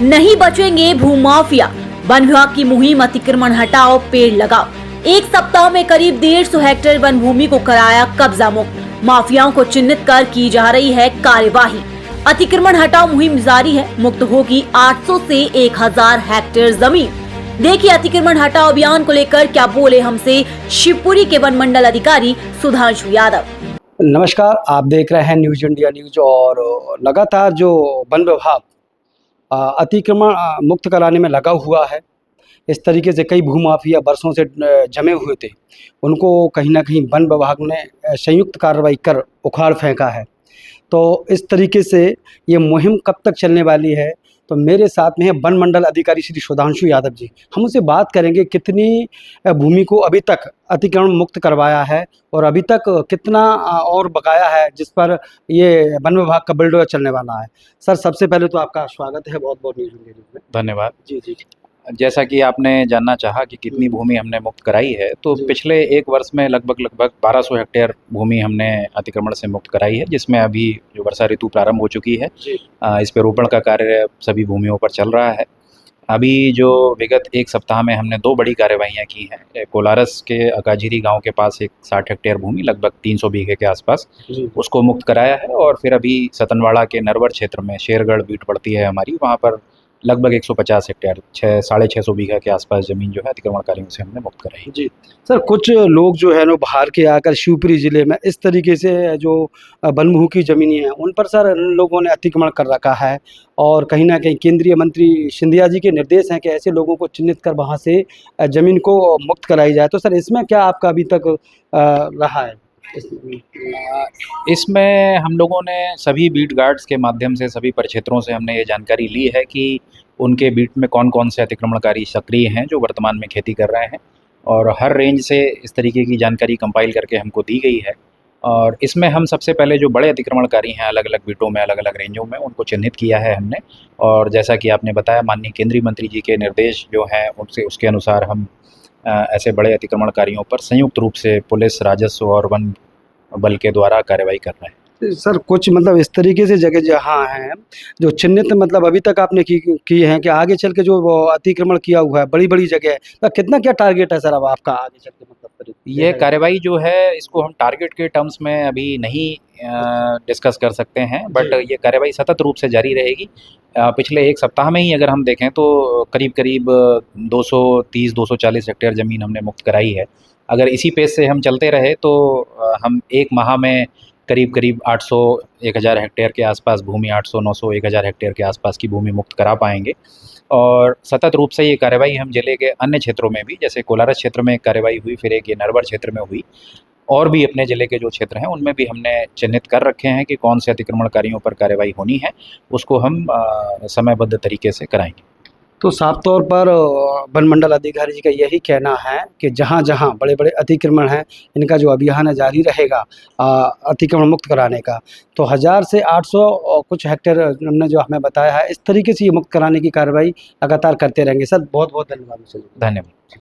नहीं बचेंगे भूमाफिया। वन विभाग की मुहिम अतिक्रमण हटाओ पेड़ लगाओ। एक सप्ताह में करीब 150 हेक्टेयर वन भूमि को कराया कब्जा मुक्त। माफियाओं को चिन्हित कर की जा रही है कार्यवाही। अतिक्रमण हटाओ मुहिम जारी है। मुक्त होगी 800 से 1000 हेक्टेयर जमीन। देखिए अतिक्रमण हटाओ अभियान को लेकर क्या बोले हमसे शिवपुरी के वन मंडल अधिकारी सुधांशु यादव। नमस्कार, आप देख रहे हैं न्यूज इंडिया न्यूज। और लगातार जो वन विभाग अतिक्रमण मुक्त कराने में लगा हुआ है, इस तरीके से कई भूमाफिया बरसों से जमे हुए थे, उनको कहीं ना कहीं वन विभाग ने संयुक्त कार्रवाई कर उखाड़ फेंका है। तो इस तरीके से ये मुहिम कब तक चलने वाली है, तो मेरे साथ में है वन मंडल अधिकारी श्री सुधांशु यादव जी। हम उनसे बात करेंगे कितनी भूमि को अभी तक अतिक्रमण मुक्त करवाया है और अभी तक कितना और बकाया है जिस पर ये वन विभाग का बिल्डोजर चलने वाला है। सर, सबसे पहले तो आपका स्वागत है बहुत बहुत न्यूज़ इंडिया में। धन्यवाद। जी जी। जैसा कि आपने जानना चाहा कि कितनी भूमि हमने मुक्त कराई है, तो पिछले एक वर्ष में लगभग 1200 हेक्टेयर भूमि हमने अतिक्रमण से मुक्त कराई है, जिसमें अभी जो वर्षा ऋतु प्रारंभ हो चुकी है, इस पे रोपण का कार्य सभी भूमियों पर चल रहा है। अभी जो विगत एक सप्ताह में हमने 2 बड़ी कार्यवाहियाँ की हैं। कोलारस के अकाझिरी गांव के पास एक 60 हेक्टेयर भूमि लगभग 300 बीघे के आसपास उसको मुक्त कराया है, और फिर अभी सतनवाड़ा के नरवर क्षेत्र में शेरगढ़ बीट पड़ती है हमारी, वहाँ पर लगभग 150 हेक्टेयर 650 बीघा के आसपास ज़मीन जो है अतिक्रमणकारियों से हमने मुक्त कराई। जी सर, कुछ लोग जो है ना बाहर के आकर शिवपुरी ज़िले में इस तरीके से जो बनभू की ज़मीनें हैं उन पर सर इन लोगों ने अतिक्रमण कर रखा है, और कहीं ना कहीं केंद्रीय मंत्री सिंधिया जी के निर्देश हैं कि ऐसे लोगों को चिन्हित कर वहाँ से ज़मीन को मुक्त कराई जाए। तो सर इसमें क्या आपका अभी तक रहा है? इसमें हम लोगों ने सभी बीट गार्ड्स के माध्यम से सभी परिक्षेत्रों से हमने ये जानकारी ली है कि उनके बीट में कौन कौन से अतिक्रमणकारी सक्रिय हैं जो वर्तमान में खेती कर रहे हैं, और हर रेंज से इस तरीके की जानकारी कंपाइल करके हमको दी गई है। और इसमें हम सबसे पहले जो बड़े अतिक्रमणकारी हैं अलग अलग बीटों में, अलग अलग रेंजों में, उनको चिन्हित किया है हमने। और जैसा कि आपने बताया, माननीय केंद्रीय मंत्री जी के निर्देश जो हैं उनसे उसके अनुसार हम ऐसे बड़े अतिक्रमणकारियों पर संयुक्त रूप से पुलिस, राजस्व और वन बल के द्वारा कार्रवाई कर रहे हैं। सर कुछ मतलब इस तरीके से जगह जहाँ हैं जो चिन्हित मतलब अभी तक आपने की हैं कि आगे चल के जो वो अतिक्रमण किया हुआ है बड़ी बड़ी जगह है, तो कितना क्या टारगेट है सर अब आपका आगे चल के? मतलब ये कार्रवाई जो है इसको हम टारगेट के टर्म्स में अभी नहीं डिस्कस कर सकते हैं, बट ये कार्रवाई सतत रूप से जारी रहेगी। पिछले एक सप्ताह में ही अगर हम देखें तो करीब करीब 230-240 हेक्टेयर ज़मीन हमने मुक्त कराई है। अगर इसी पेस से हम चलते रहे तो हम एक माह में करीब करीब 800-1000 हेक्टेयर के आसपास भूमि, 800-900-1000 हेक्टेयर के आसपास की भूमि मुक्त करा पाएंगे। और सतत रूप से ये कार्रवाई हम जिले के अन्य क्षेत्रों में भी, जैसे कोलारस क्षेत्र में एक कार्रवाई हुई, फिर एक ये नरवर क्षेत्र में हुई, और भी अपने ज़िले के जो क्षेत्र हैं उनमें भी हमने चिन्हित कर रखे हैं कि कौन से अतिक्रमणकारियों पर कार्रवाई होनी है, उसको हम समयबद्ध तरीके से कराएंगे। तो साफ तौर पर वन मंडल अधिकारी जी का यही कहना है कि जहाँ जहाँ बड़े बड़े अतिक्रमण हैं इनका जो अभियान है जारी रहेगा अतिक्रमण मुक्त कराने का। तो 1000 से 800 कुछ हेक्टेयर हमने जो हमें बताया है, इस तरीके से ये मुक्त कराने की कार्रवाई लगातार करते रहेंगे। सर बहुत बहुत धन्यवाद। धन्यवाद।